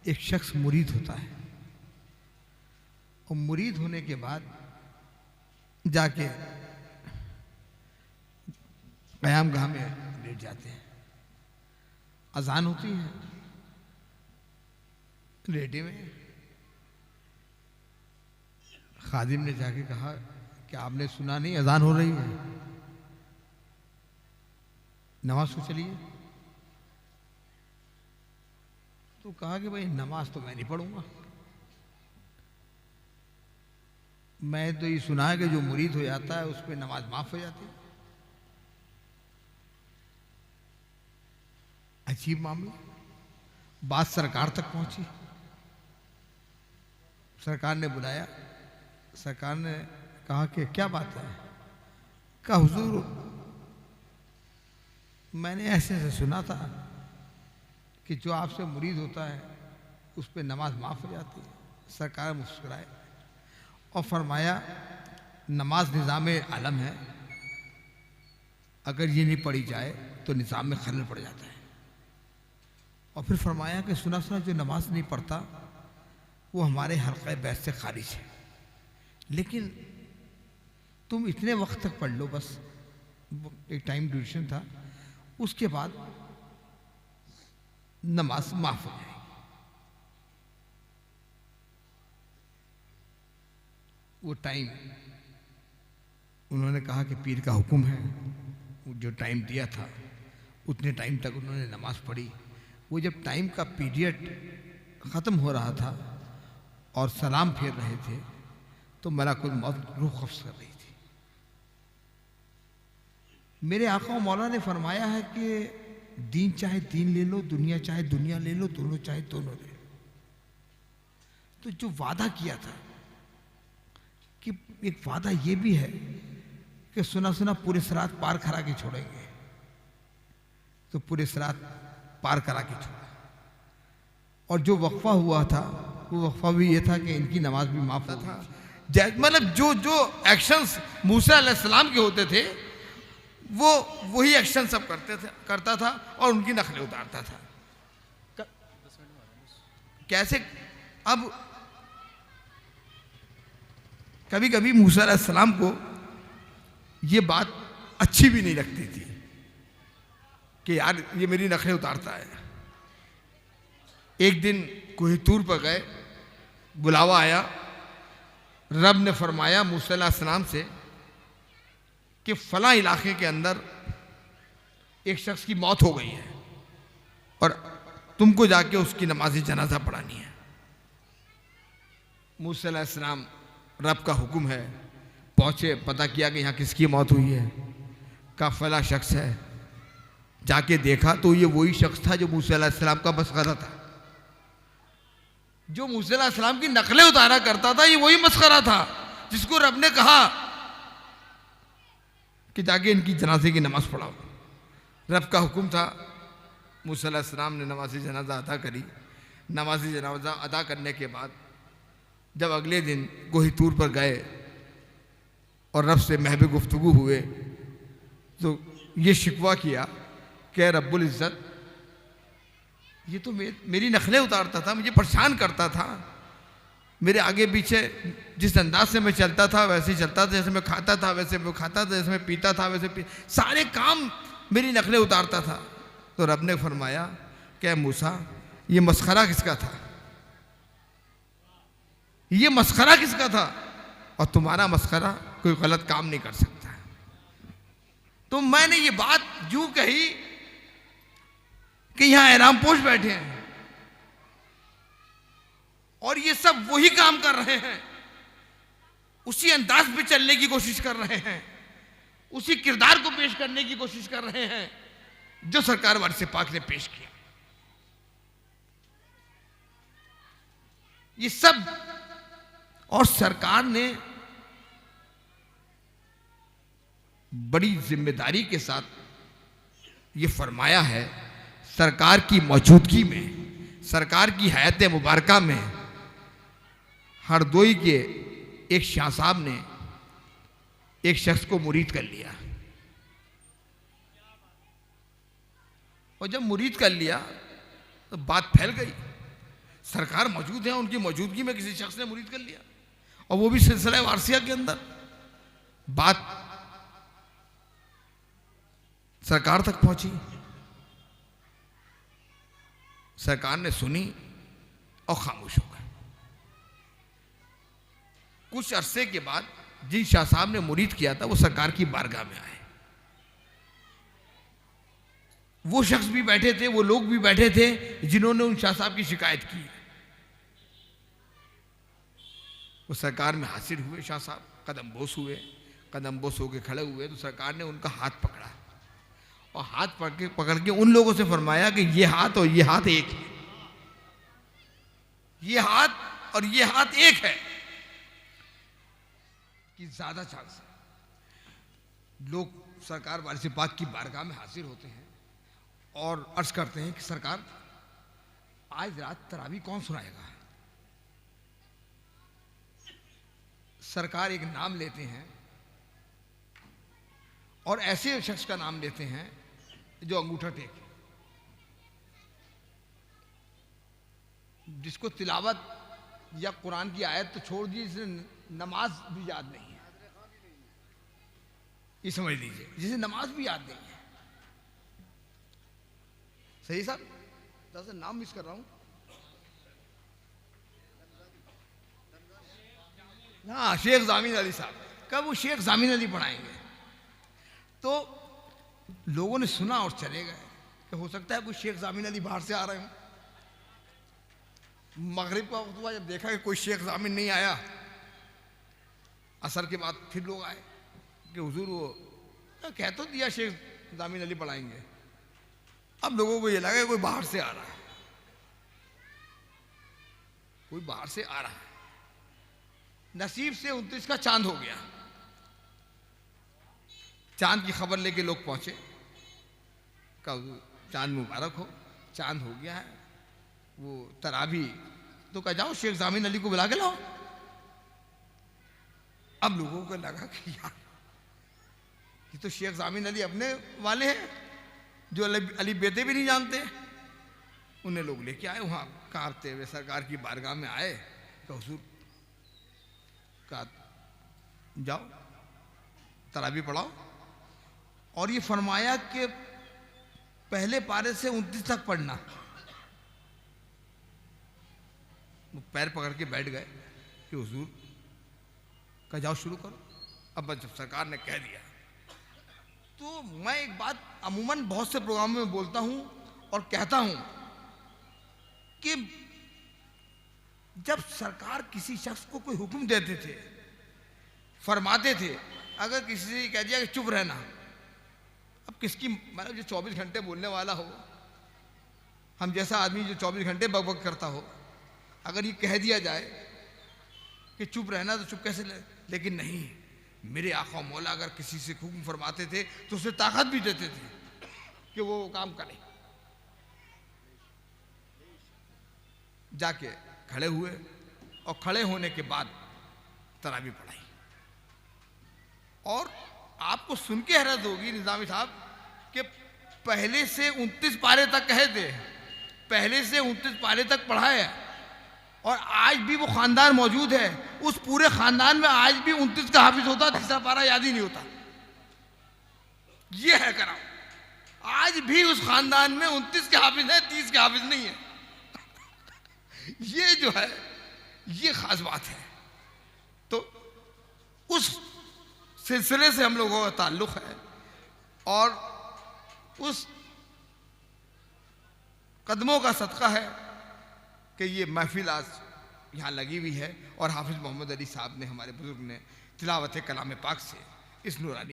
एक शख्स मुरीद होता है और मुरीद होने के बाद जाके क़यामगाह में लेट जाते हैं। अजान होती है, लेटे में खादिम ने जाके कहा कि आपने सुना नहीं अजान हो रही है, नमाज को चलिए। तो कहा कि भाई नमाज तो मैं नहीं पढ़ूंगा, मैं तो ये सुना है कि जो मुरीद हो जाता है उस पर नमाज माफ हो जाती है। अजीब मामला, बात सरकार तक पहुंची। सरकार ने बुलाया, सरकार ने कहा कि क्या बात है? कहा हुजूर मैंने ऐसे ऐसे सुना था कि जो आपसे मुरीद होता है उस पर नमाज माफ हो जाती है। सरकार मुस्कुराए और फरमाया नमाज निज़ाम आलम है, अगर ये नहीं पढ़ी जाए तो निज़ाम में खलल पड़ जाता है। और फिर फरमाया कि सुना सुना जो नमाज नहीं पढ़ता वो हमारे हल्क़े बैत से खारिज है, लेकिन तुम इतने वक्त तक पढ़ लो, बस एक टाइम ड्यूरेशन था, उसके बाद नमाज माफ हो जाएगी। वो टाइम उन्होंने कहा कि पीर का हुक्म है, वो जो टाइम दिया था उतने टाइम तक उन्होंने नमाज पढ़ी। वो जब टाइम का पीरियड ख़त्म हो रहा था और सलाम फेर रहे थे तो मलाकुल मौत रूह कब्ज़ कर रही थी। मेरे आका मौला ने फरमाया है कि दीन चाहे दीन ले लो, दुनिया चाहे दुनिया ले लो, दोनों चाहे दोनों ले लो। तो जो वादा किया था कि एक वादा ये भी है कि सुना सुना पूरे सरात पार करा के छोड़ेंगे, तो पूरे सरात पार करा के छोड़ा। और जो वक्फा हुआ था वो वक्फा भी ये था कि इनकी नमाज भी माफ था। मतलब जो जो एक्शंस मूसा अलैहिस्सलाम के होते थे वो वही एक्शन सब करता था और उनकी नकलें उतारता था। कैसे? अब कभी कभी मूसा अलैहिस्सलाम को ये बात अच्छी भी नहीं लगती थी कि यार ये मेरी नखरे उतारता है। एक दिन कोई तूर पर गए, बुलावा आया, रब ने फरमाया मूसा अलैहिस्सलाम से कि फला इलाके के अंदर एक शख्स की मौत हो गई है और तुमको जाके उसकी नमाज़ी जनाजा पढ़ानी है। मूसा अलैहिस्सलाम रब का हुक्म है, पहुंचे, पता किया कि यहाँ किसकी मौत हुई है। कहा फला शख्स है। जाके देखा तो ये वही शख्स था जो मूसा अलैहिस्सलाम का मस्खरा था, जो मूसा अलैहिस्सलाम की नकलें उतारा करता था। ये वही मस्खरा था जिसको रब ने कहा कि जाके इनकी जनाजे की नमाज पढ़ाओ। रब का हुक्म था, मूसा अलैहिस्सलाम ने नमाज़ी जनाजा अदा करी। नमाज़ी जनाजा अदा करने के बाद जब अगले दिन कोही तूर पर गए और रब से महब गुफ्तगू हुए तो ये शिकवा किया कि रब्बुल इज़्ज़त ये तो मेरी नखलें उतारता था, मुझे परेशान करता था, मेरे आगे पीछे जिस अंदाज से मैं चलता था वैसे ही चलता था, जैसे मैं खाता था वैसे मैं खाता था, जैसे मैं पीता था वैसे सारे काम मेरी नखलें उतारता था। तो रब ने फरमाया क्या मूसा ये मस्खरा किसका था? ये मस्खरा किसका था? और तुम्हारा मस्खरा कोई गलत काम नहीं कर सकता। तो मैंने ये बात यूं कही कि यहां एहराम पोश बैठे हैं और ये सब वही काम कर रहे हैं, उसी अंदाज में चलने की कोशिश कर रहे हैं, उसी किरदार को पेश करने की कोशिश कर रहे हैं जो सरकार वारिस पाक ने पेश किया। ये सब और सरकार ने बड़ी जिम्मेदारी के साथ ये फरमाया है, सरकार की मौजूदगी में, सरकार की हयात मुबारका में हरदोई के एक शाह साहब ने एक शख्स को मुरीद कर लिया। और जब मुरीद कर लिया तो बात फैल गई, सरकार मौजूद है, उनकी मौजूदगी में किसी शख्स ने मुरीद कर लिया, और वो भी सिलसिला वारसिया के अंदर। बात सरकार तक पहुंची, सरकार ने सुनी और खामोश हो गए। कुछ अरसे के बाद जिन शाह साहब ने मुरीद किया था वो सरकार की बारगाह में आए। वो शख्स भी बैठे थे, वो लोग भी बैठे थे जिन्होंने उन शाह साहब की शिकायत की। वो सरकार में हाजिर हुए, शाह साहब कदम बोस हुए, कदम बोस होके खड़े हुए तो सरकार ने उनका हाथ पकड़ा और हाथ पकड़ के उन लोगों से फरमाया कि ये हाथ और ये हाथ एक है, ये हाथ और ये हाथ एक है। कि ज्यादा चांस है लोग सरकार वारिस पाक की बारगाह में हाजिर होते हैं और अर्ज करते हैं कि सरकार आज रात तरावी कौन सुनाएगा। सरकार एक नाम लेते हैं और ऐसे शख्स का नाम लेते हैं जो अंगूठा टेके, जिसको तिलावत या कुरान की आयत तो छोड़ दी, जिसे नमाज भी याद नहीं है, ये समझ लीजिए, जिसे नमाज भी याद नहीं है। सही साहब, जैसे नाम मिस कर रहा हूं। हाँ, शेख जामिन अली साहब, कब वो शेख जामिन अली पढ़ाएंगे। तो लोगों ने सुना और चले गए कि हो सकता है कोई शेख जामिन अली बाहर से आ रहे हो। मगरिब का वक्त हुआ, जब देखा कि कोई शेख जामिन नहीं आया, असर के बाद फिर लोग आए कि हुजूर वो कह तो दिया शेख जामिन अली पढ़ाएंगे। अब लोगों को ये लगा कोई बाहर से आ रहा है, कोई बाहर से आ रहा है। नसीब से 29 का चांद हो गया। चांद की खबर लेके लोग पहुंचे, कहा चांद मुबारक हो, चांद हो गया है। वो तरावी तो कहा जाओ शेख जामिन अली को बुला के लाओ। अब लोगों को लगा कि यार ये तो शेख जामिन अली अपने वाले हैं जो अली बेटे भी नहीं जानते। उन्हें लोग लेके आए, वहां कांपते हुए सरकार की बारगाह में आए। तो हुजूर कहा जाओ तरावी पढ़ाओ, और ये फरमाया कि पहले पारे से 29 तक पढ़ना। वो पैर पकड़ के बैठ गए कि हुजूर कहा जाओ शुरू करो। अब जब सरकार ने कह दिया तो मैं एक बात अमूमन बहुत से प्रोग्राम में बोलता हूं और कहता हूं कि जब सरकार किसी शख्स को कोई हुक्म देते थे, फरमाते थे, अगर किसी से कह दिया कि चुप रहना, अब किसकी मतलब जो 24 घंटे बोलने वाला हो, हम जैसा आदमी जो 24 घंटे बकबक करता हो, अगर ये कह दिया जाए कि चुप रहना तो चुप कैसे लेकिन नहीं, मेरे आका मौला अगर किसी से हुक्म फरमाते थे तो उसे ताकत भी देते थे कि वो काम करे। जाके खड़े हुए और खड़े होने के बाद तरावी पढ़ाई। और आपको सुन के हैरत होगी निजामी साहब कि पहले से 29 पारे तक कहे थे, पहले से 29 पारे तक पढ़ाया, और आज भी वो खानदान मौजूद है। उस पूरे खानदान में आज भी 29 का हाफिज होता, तीसरा पारा याद ही नहीं होता। ये है कराम, आज भी उस खानदान में 29 के हाफिज है, 30 के हाफिज नहीं है। ये जो है ये खास बात है। तो उस सिलसिले से हम लोगों का ताल्लुक है और उस कदमों का सदका है कि ये महफिल आज यहाँ लगी हुई है और हाफिज मोहम्मद अली साहब ने, हमारे बुजुर्ग ने तिलावत कलाम पाक से इस नूरानी